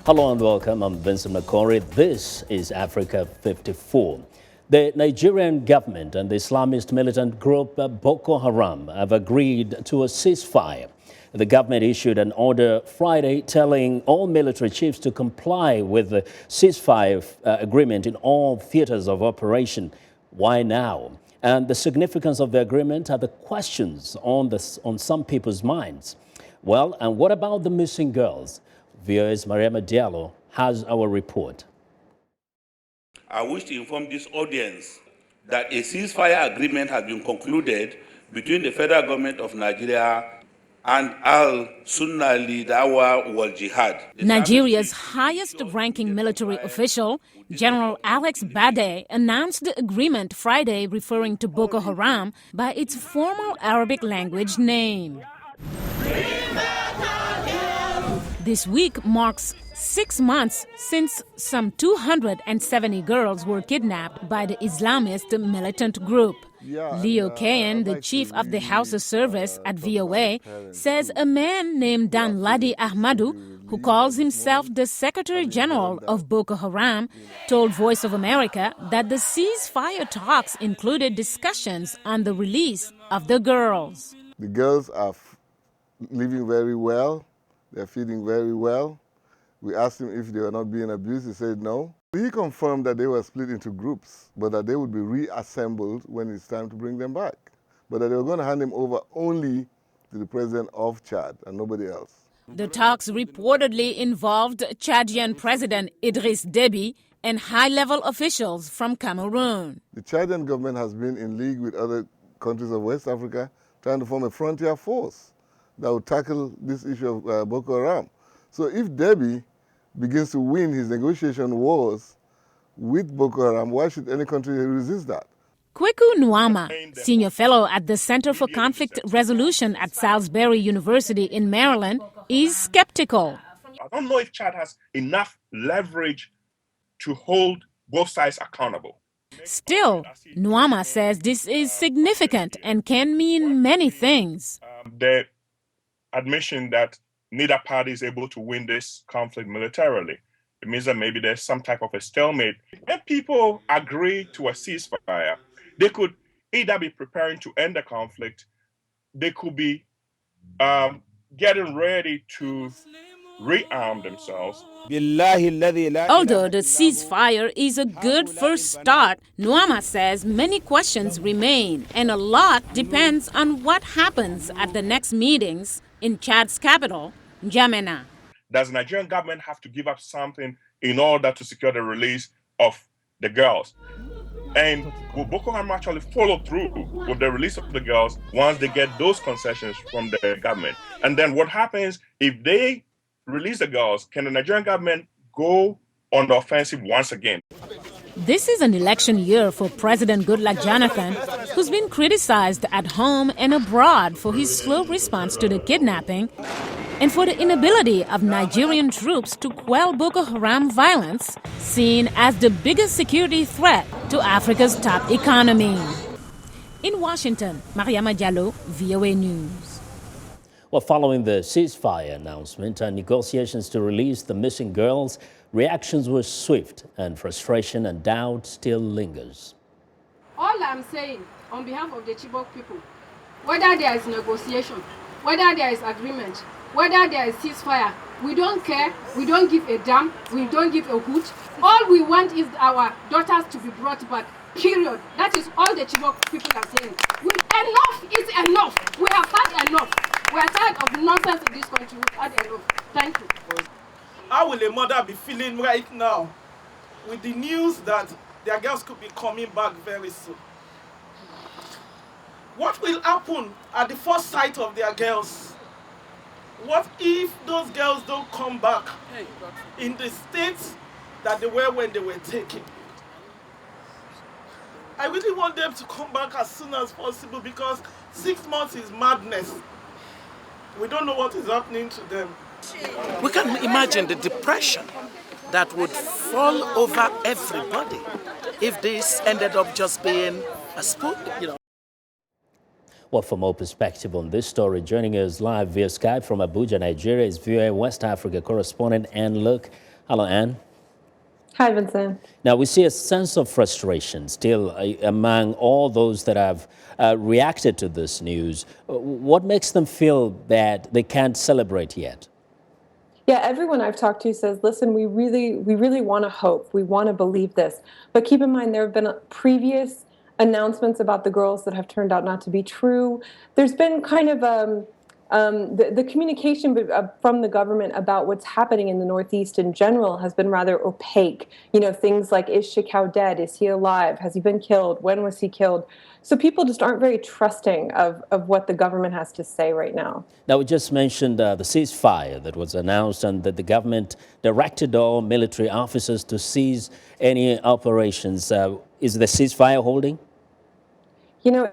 Hello and welcome. I'm Vincent Makori. This is Africa 54. The Nigerian government and the Islamist militant group Boko Haram have agreed to a ceasefire. The government issued an order Friday telling all military chiefs to comply with the ceasefire agreement in all theaters of operation. Why now? And the significance of the agreement are the questions on some people's minds. Well, and what about the missing girls? VOA's Mariama Diallo has our report. I wish to inform this audience that a ceasefire agreement has been concluded between the federal government of Nigeria and Al-Sunnah Dawah wal Jihad. Nigeria's highest-ranking military official, General Alex Bade, announced the agreement Friday, referring to Boko Haram by its formal Arabic language name. This week marks 6 months since some 270 girls were kidnapped by the Islamist militant group. Leo Kayan, the chief of the House of Service at VOA, says a man named Danladi Ahmadu, who calls himself the Secretary General of Boko Haram, told Voice of America that the ceasefire talks included discussions on the release of the girls. The girls are living very well. They're feeding very well. We asked him if they were not being abused. He said no. He confirmed that they were split into groups, but that they would be reassembled when it's time to bring them back. But that they were going to hand them over only to the president of Chad and nobody else. The talks reportedly involved Chadian President Idriss Déby and high-level officials from Cameroon. The Chadian government has been in league with other countries of West Africa trying to form a frontier force that would tackle this issue of Boko Haram. So if Déby begins to win his negotiation wars with Boko Haram, why should any country resist that? Kweku Nwama, senior fellow at the Center for Conflict Resolution at Salisbury University in Maryland, is skeptical. I don't know if Chad has enough leverage to hold both sides accountable. Still, Nwama says this is significant and can mean many things. The admission that neither party is able to win this conflict militarily. It means that maybe there's some type of a stalemate. When people agree to a ceasefire, they could either be preparing to end the conflict, they could be getting ready to rearm themselves. Although the ceasefire is a good first start, Nwama says many questions remain and a lot depends on what happens at the next meetings in Chad's capital, N'Djamena. Does the Nigerian government have to give up something in order to secure the release of the girls? And will Boko Haram actually follow through with the release of the girls once they get those concessions from the government? And then what happens if they release the girls? Can the Nigerian government go on the offensive once again? This is an election year for President Goodluck Jonathan, who's been criticized at home and abroad for his slow response to the kidnapping and for the inability of Nigerian troops to quell Boko Haram violence, seen as the biggest security threat to Africa's top economy. In Washington, Mariama Diallo, VOA News. Well, following the ceasefire announcement and negotiations to release the missing girls, reactions were swift and frustration and doubt still lingers. All I'm saying on behalf of the Chibok people, whether there is negotiation, whether there is agreement, whether there is ceasefire, we don't care, we don't give a damn, we don't give a hoot. All we want is our daughters to be brought back, period. That is all the Chibok people are saying. Enough is enough. We have had enough. We are tired of nonsense in this country. We've had enough. Thank you. How will a mother be feeling right now with the news that their girls could be coming back very soon? What will happen at the first sight of their girls? What if those girls don't come back in the state that they were when they were taken? I really want them to come back as soon as possible because 6 months is madness. We don't know what is happening to them. We can imagine the depression that would fall over everybody if this ended up just being a spook, Well, for more perspective on this story, joining us live via Skype from Abuja, Nigeria, is VOA West Africa correspondent and look. Hello, Anne. Hi, Vincent. Now, we see a sense of frustration still among all those that have reacted to this news. What makes them feel that they can't celebrate yet? Yeah, everyone I've talked to says, listen, we really want to hope. We want to believe this. But keep in mind, there have been previous announcements about the girls that have turned out not to be true. There's been kind of the communication from the government about what's happening in the Northeast in general has been rather opaque. You know, things like, is Shekau dead? Is he alive? Has he been killed? When was he killed? So people just aren't very trusting of what the government has to say right now. Now, we just mentioned the ceasefire that was announced and that the government directed all military officers to cease any operations. Is the ceasefire holding? You know,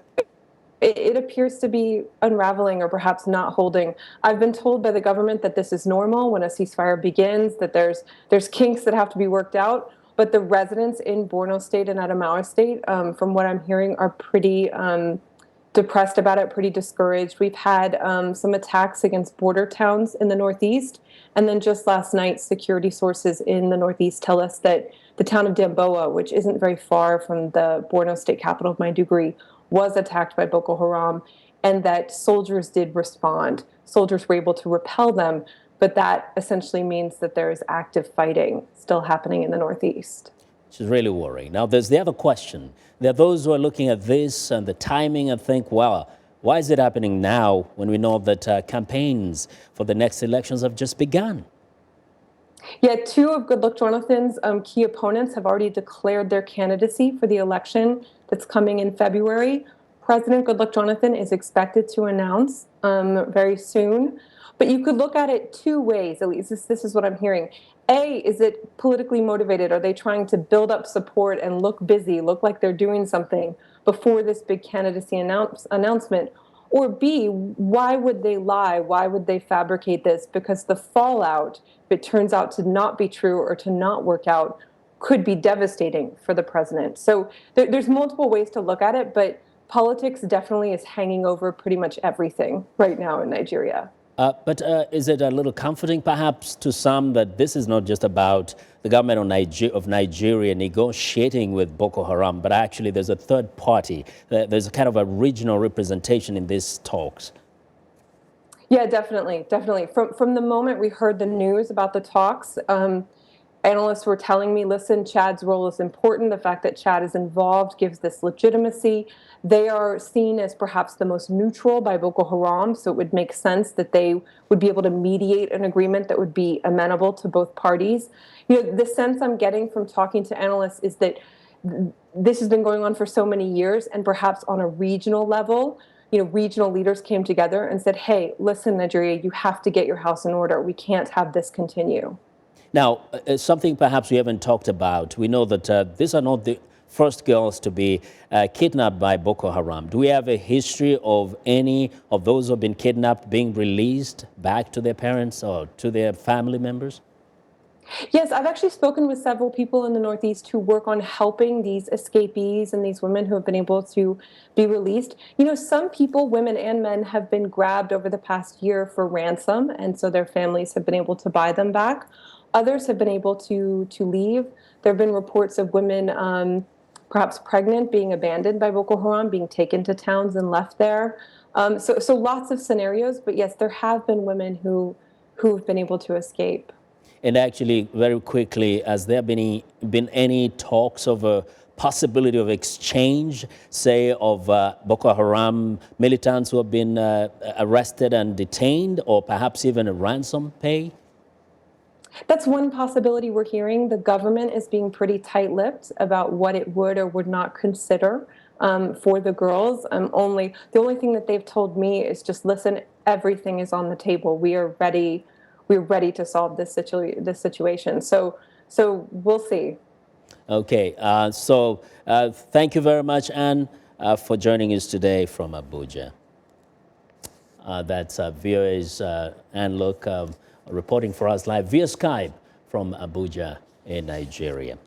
it appears to be unraveling or perhaps not holding. I've been told by the government that this is normal when a ceasefire begins, that there's kinks that have to be worked out. But the residents in Borno State and Adamawa State, from what I'm hearing, are pretty depressed about it, pretty discouraged. We've had some attacks against border towns in the Northeast. And then just last night, security sources in the Northeast tell us that the town of Damboa, which isn't very far from the Borno State capital of Maiduguri, was attacked by Boko Haram, and that soldiers did respond. Soldiers were able to repel them, but that essentially means that there is active fighting still happening in the Northeast. Which is really worrying. Now, there's the other question. There are those who are looking at this and the timing and think, well, why is it happening now when we know that campaigns for the next elections have just begun? Yeah, two of Goodluck Jonathan's key opponents have already declared their candidacy for the election that's coming in February. President Goodluck Jonathan is expected to announce very soon. But you could look at it two ways, at least this is what I'm hearing. A, is it politically motivated? Are they trying to build up support and look busy, look like they're doing something before this big candidacy announcement? Or B, why would they lie? Why would they fabricate this? Because the fallout, if it turns out to not be true or to not work out, could be devastating for the president. So there's multiple ways to look at it, but politics definitely is hanging over pretty much everything right now in Nigeria. But is it a little comforting, perhaps, to some that this is not just about the government of Nigeria negotiating with Boko Haram, but actually there's a third party? There's a kind of a regional representation in these talks. Yeah, definitely. From the moment we heard the news about the talks, analysts were telling me, listen, Chad's role is important. The fact that Chad is involved gives this legitimacy. They are seen as perhaps the most neutral by Boko Haram, so it would make sense that they would be able to mediate an agreement that would be amenable to both parties. You know, the sense I'm getting from talking to analysts is that this has been going on for so many years, and perhaps on a regional level, you know, regional leaders came together and said, hey, listen, Nigeria, you have to get your house in order. We can't have this continue. Now, something perhaps we haven't talked about. We know that these are not the first girls to be kidnapped by Boko Haram. Do we have a history of any of those who have been kidnapped being released back to their parents or to their family members? Yes, I've actually spoken with several people in the Northeast who work on helping these escapees and these women who have been able to be released. You know, some people, women and men, have been grabbed over the past year for ransom, and so their families have been able to buy them back. Others have been able to leave. There have been reports of women perhaps pregnant, being abandoned by Boko Haram, being taken to towns and left there. So lots of scenarios, but yes, there have been women who've been able to escape. And actually, very quickly, has there been any talks of a possibility of exchange, say, of Boko Haram militants who have been arrested and detained, or perhaps even a ransom pay? That's one possibility we're hearing. The government is being pretty tight-lipped about what it would or would not consider for the girls. The only thing that they've told me is just, listen, everything is on the table. We're ready to solve this situation. So we'll see. Okay. Thank you very much, Anne, for joining us today from Abuja. That's VOA's Anne Look reporting for us live via Skype from Abuja in Nigeria.